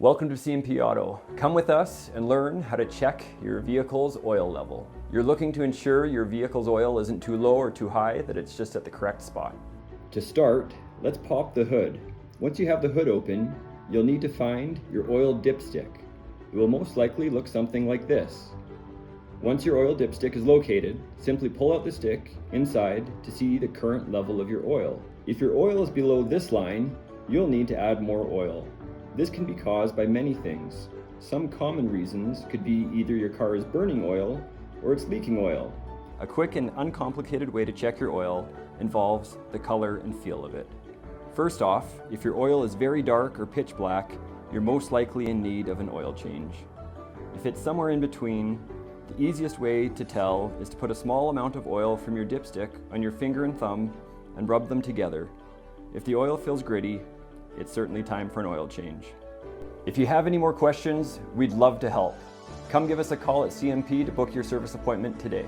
Welcome to CMP Auto. Come with us and learn how to check your vehicle's oil level. You're looking to ensure your vehicle's oil isn't too low or too high, that it's just at the correct spot. To start, let's pop the hood. Once you have the hood open, you'll need to find your oil dipstick. It will most likely look something like this. Once your oil dipstick is located, simply pull out the stick inside to see the current level of your oil. If your oil is below this line, you'll need to add more oil. This can be caused by many things. Some common reasons could be either your car is burning oil or it's leaking oil. A quick and uncomplicated way to check your oil involves the color and feel of it. First off, if your oil is very dark or pitch black, you're most likely in need of an oil change. If it's somewhere in between, the easiest way to tell is to put a small amount of oil from your dipstick on your finger and thumb and rub them together. If the oil feels gritty, it's certainly time for an oil change. If you have any more questions, we'd love to help. Come give us a call at CMP to book your service appointment today.